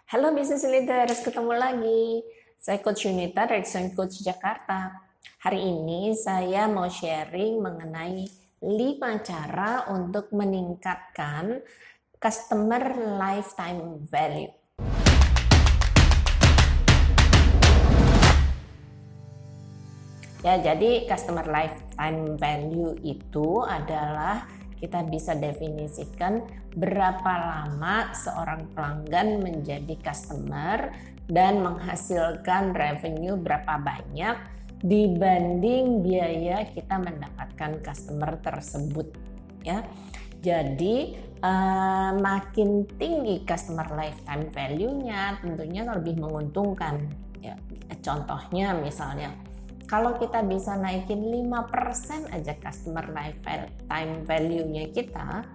Halo Business Leaders, ketemu lagi. Saya Coach Yunita dari Design Coach Jakarta. Hari ini saya mau sharing mengenai 5 cara untuk meningkatkan customer lifetime value. Ya, jadi customer lifetime value itu adalah kita bisa definisikan berapa lama seorang pelanggan menjadi customer dan menghasilkan revenue berapa banyak dibanding biaya kita mendapatkan customer tersebut, ya. Jadi makin tinggi customer lifetime value-nya tentunya lebih menguntungkan, ya. Contohnya misalnya kalau kita bisa naikin 5% aja customer lifetime value-nya kita,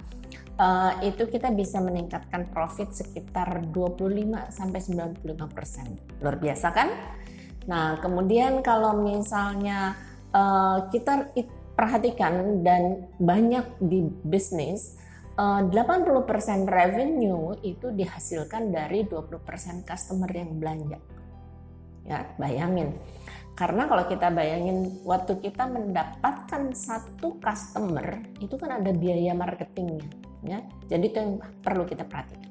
itu kita bisa meningkatkan profit sekitar 25-95%. Luar biasa kan? Nah, kemudian kalau misalnya kita perhatikan dan banyak di bisnis, 80% revenue itu dihasilkan dari 20% customer yang belanja. Ya, bayangin. Karena kalau kita bayangin waktu kita mendapatkan satu customer itu kan ada biaya marketingnya, ya. Jadi itu yang perlu kita perhatikan.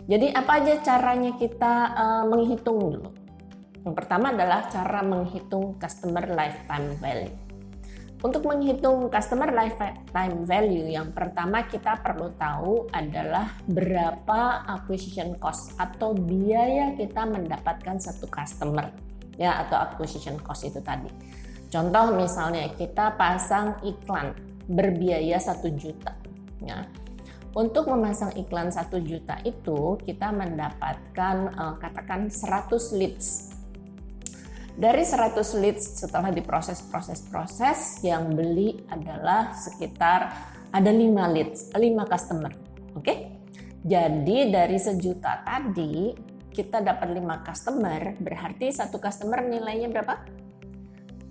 Jadi apa aja caranya kita menghitung dulu? Yang pertama adalah cara menghitung customer lifetime value. Untuk menghitung customer lifetime value, yang pertama kita perlu tahu adalah berapa acquisition cost atau biaya kita mendapatkan satu customer, ya, atau acquisition cost itu tadi. Contoh misalnya kita pasang iklan berbiaya 1 juta, ya. Untuk memasang iklan 1 juta itu kita mendapatkan katakan 100 leads. Dari 100 leads setelah diproses yang beli adalah sekitar ada 5 leads, 5 customer. Oke? Jadi dari 1 juta tadi kita dapat 5 customer, berarti satu customer nilainya berapa?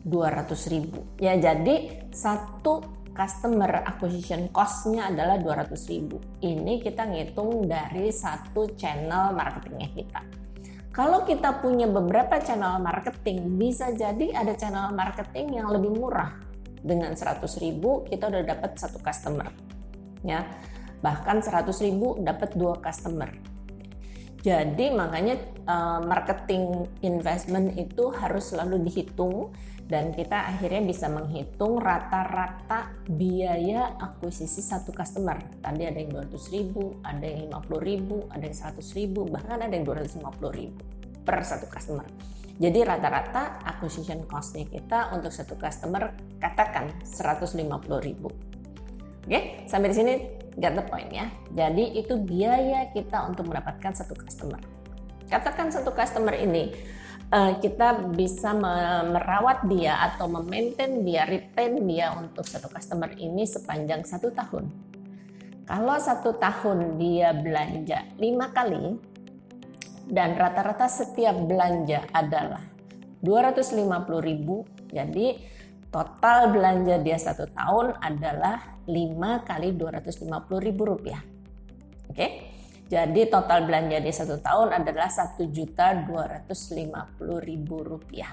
200.000. Ya, jadi satu customer acquisition cost-nya adalah 200.000. Ini kita ngitung dari satu channel marketingnya kita. Kalau kita punya beberapa channel marketing, bisa jadi ada channel marketing yang lebih murah. Dengan 100.000 kita udah dapat satu customer, ya. Bahkan 100.000 dapat 2 customer. Jadi makanya marketing investment itu harus selalu dihitung dan kita akhirnya bisa menghitung rata-rata biaya akuisisi satu customer. Tadi ada yang 200.000, ada yang 50.000, ada yang 100.000, bahkan ada yang 250.000 per satu customer. Jadi rata-rata acquisition cost-nya kita untuk satu customer katakan 150.000. Oke, sampai di sini get the point, ya. Jadi itu biaya kita untuk mendapatkan satu customer. Katakan satu customer ini kita bisa merawat dia atau memaintain dia, retain dia untuk satu customer ini sepanjang 1 tahun. Kalau 1 tahun dia belanja 5 kali dan rata-rata setiap belanja adalah 250.000, jadi total belanja dia 1 tahun adalah 5 kali 250.000 rupiah. Oke? Jadi total belanja dia 1 tahun adalah 1.250.000 rupiah.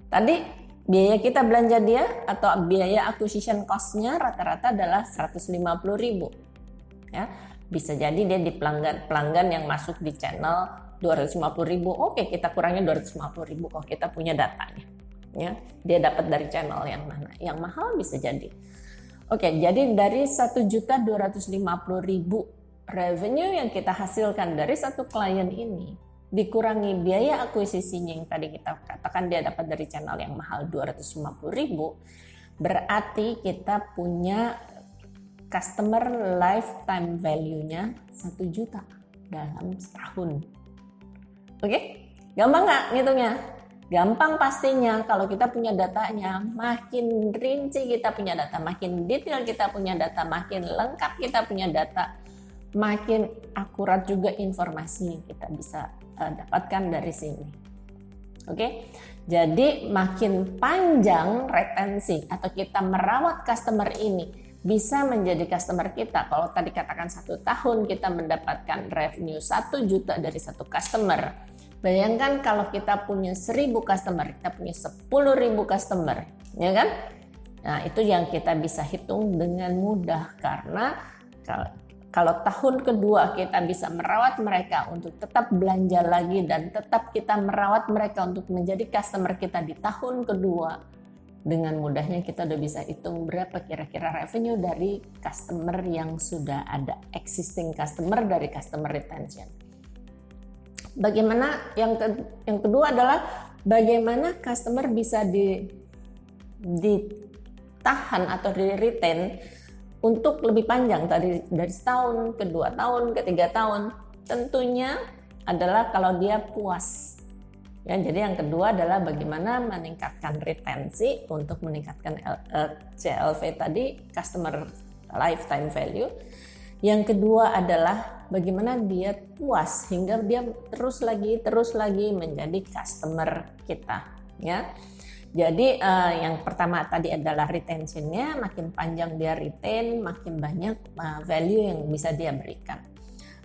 Tadi biaya kita belanja dia atau biaya acquisition cost-nya rata-rata adalah 150.000. Ya, bisa jadi dia di pelanggan yang masuk di channel 250.000. Oke, kita kurangin 250.000 kalau kita punya datanya. Ya, dia dapat dari channel yang mana? Yang mahal bisa jadi. Oke, jadi dari 1.250.000 revenue yang kita hasilkan dari satu klien ini dikurangi biaya akuisisinya yang tadi kita katakan dia dapat dari channel yang mahal 250.000, berarti kita punya customer lifetime value-nya 1 juta dalam setahun. Oke? Gampang nggak ngitungnya? Gampang pastinya kalau kita punya datanya. Makin rinci kita punya data, makin detail kita punya data, makin lengkap kita punya data, makin akurat juga informasi yang kita bisa dapatkan dari sini. Oke? Jadi makin panjang retensi atau kita merawat customer ini bisa menjadi customer kita. Kalau tadi katakan 1 tahun kita mendapatkan revenue 1 juta dari satu customer. Bayangkan kalau kita punya 1000 customer, kita punya 10.000 customer, ya kan? Nah, itu yang kita bisa hitung dengan mudah, karena kalau tahun kedua kita bisa merawat mereka untuk tetap belanja lagi dan tetap kita merawat mereka untuk menjadi customer kita di tahun kedua, dengan mudahnya kita udah bisa hitung berapa kira-kira revenue dari customer yang sudah ada, existing customer dari customer retention. Bagaimana yang kedua adalah bagaimana customer bisa ditahan atau di retain untuk lebih panjang, dari setahun ke 2 tahun ke 3 tahun. Tentunya adalah kalau dia puas. Ya, jadi yang kedua adalah bagaimana meningkatkan retensi untuk meningkatkan CLV tadi, customer lifetime value. Yang kedua adalah bagaimana dia puas hingga dia terus lagi menjadi customer kita, ya. Jadi yang pertama tadi adalah retentionnya, makin panjang dia retain, makin banyak value yang bisa dia berikan.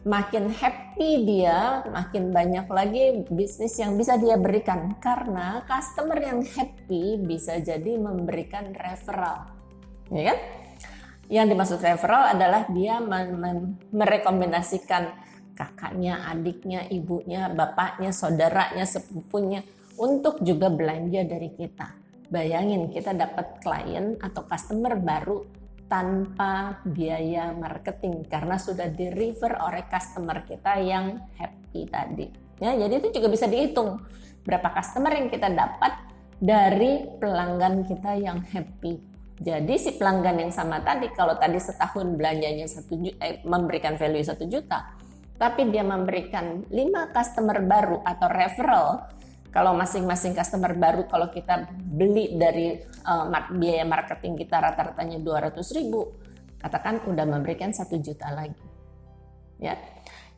Makin happy dia, makin banyak lagi bisnis yang bisa dia berikan, karena customer yang happy bisa jadi memberikan referral, ya kan? Yang dimaksud referral adalah dia merekomendasikan kakaknya, adiknya, ibunya, bapaknya, saudaranya, sepupunya untuk juga belanja dari kita. Bayangin kita dapat klien atau customer baru tanpa biaya marketing karena sudah di-refer oleh customer kita yang happy tadi. Ya, jadi itu juga bisa dihitung berapa customer yang kita dapat dari pelanggan kita yang happy. Jadi si pelanggan yang sama tadi, kalau tadi setahun belanjanya memberikan value 1 juta, tapi dia memberikan 5 customer baru atau referral. Kalau masing-masing customer baru, kalau kita beli dari biaya marketing kita rata-ratanya 200.000, katakan udah memberikan 1 juta lagi. Ya,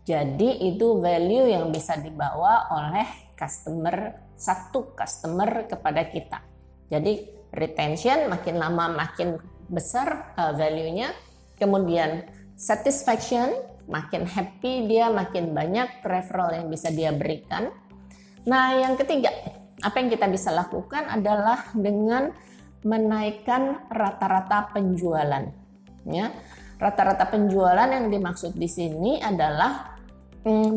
jadi itu value yang bisa dibawa oleh satu customer kepada kita. Jadi retention makin lama makin besar value-nya, kemudian satisfaction, makin happy dia, makin banyak referral yang bisa dia berikan. Nah, yang ketiga, apa yang kita bisa lakukan adalah dengan menaikkan rata-rata penjualan. Ya, rata-rata penjualan yang dimaksud di sini adalah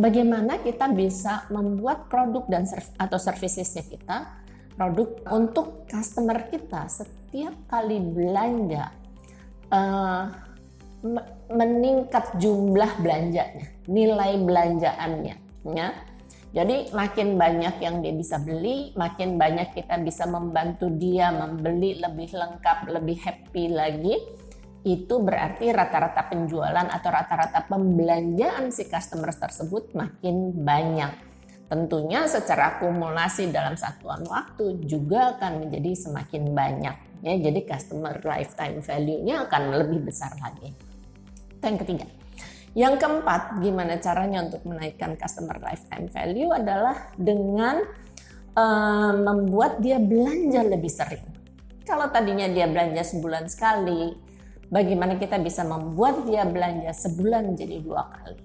bagaimana kita bisa membuat produk atau servicesnya kita, produk untuk customer kita setiap kali belanja meningkat jumlah belanjanya, nilai belanjaannya. Ya. Jadi makin banyak yang dia bisa beli, makin banyak kita bisa membantu dia membeli lebih lengkap, lebih happy lagi. Itu berarti rata-rata penjualan atau rata-rata pembelanjaan si customer tersebut makin banyak. Tentunya secara akumulasi dalam satuan waktu juga akan menjadi semakin banyak. Ya, jadi customer lifetime value-nya akan lebih besar lagi. Itu yang ketiga. Yang keempat, gimana caranya untuk menaikkan customer lifetime value adalah dengan membuat dia belanja lebih sering. Kalau tadinya dia belanja sebulan sekali, bagaimana kita bisa membuat dia belanja sebulan jadi 2 kali,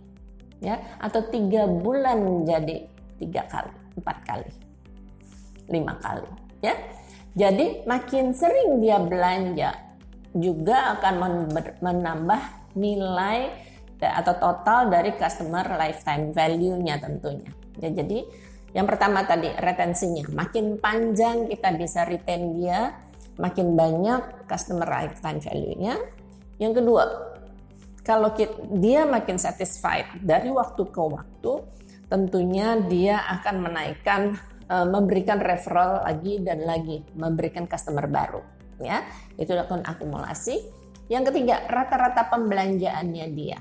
ya, atau 3 bulan jadi 3 kali, 4 kali, 5 kali, ya. Jadi makin sering dia belanja juga akan menambah nilai atau total dari customer lifetime value-nya tentunya. Ya, jadi yang pertama tadi retensinya, makin panjang kita bisa retain dia, makin banyak customer lifetime value-nya. Yang kedua, kalau dia makin satisfied dari waktu ke waktu, tentunya dia akan menaikkan, memberikan referral lagi dan lagi, memberikan customer baru. Ya, itu akan akumulasi. Yang ketiga, rata-rata pembelanjaannya dia.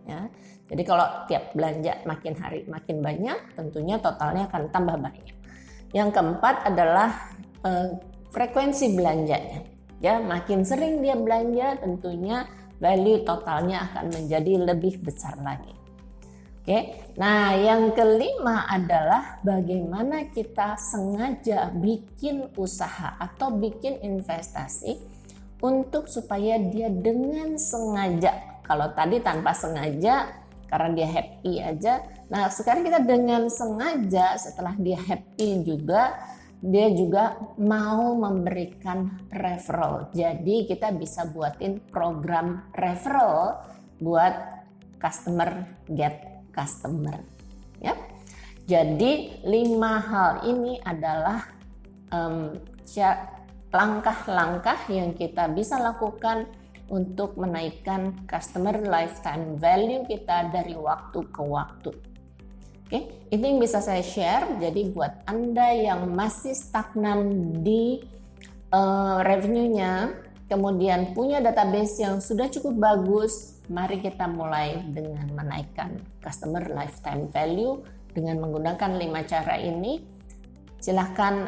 Ya, jadi kalau tiap belanja makin hari makin banyak, tentunya totalnya akan tambah banyak. Yang keempat adalah frekuensi belanjanya. Ya, makin sering dia belanja, tentunya value totalnya akan menjadi lebih besar lagi. Oke, nah yang kelima adalah bagaimana kita sengaja bikin usaha atau bikin investasi untuk supaya dia dengan sengaja, kalau tadi tanpa sengaja karena dia happy aja, nah sekarang kita dengan sengaja setelah dia happy juga, dia juga mau memberikan referral. Jadi kita bisa buatin program referral buat customer get customer, ya. Jadi 5 hal ini adalah langkah-langkah yang kita bisa lakukan untuk menaikkan customer lifetime value kita dari waktu ke waktu. Oke, ini yang bisa saya share. Jadi buat Anda yang masih stagnan di revenue-nya, kemudian punya database yang sudah cukup bagus, mari kita mulai dengan menaikkan customer lifetime value dengan menggunakan 5 cara ini. Silahkan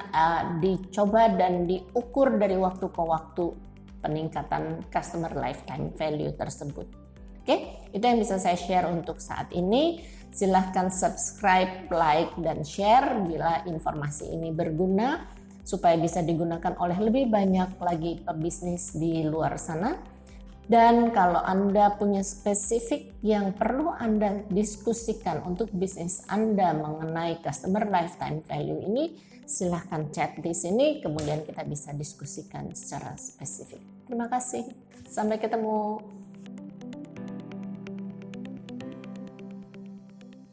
dicoba dan diukur dari waktu ke waktu peningkatan customer lifetime value tersebut. Oke, itu yang bisa saya share untuk saat ini. Silahkan subscribe, like, dan share bila informasi ini berguna supaya bisa digunakan oleh lebih banyak lagi pebisnis di luar sana. Dan kalau Anda punya spesifik yang perlu Anda diskusikan untuk bisnis Anda mengenai customer lifetime value ini, silahkan chat di sini, kemudian kita bisa diskusikan secara spesifik. Terima kasih, sampai ketemu.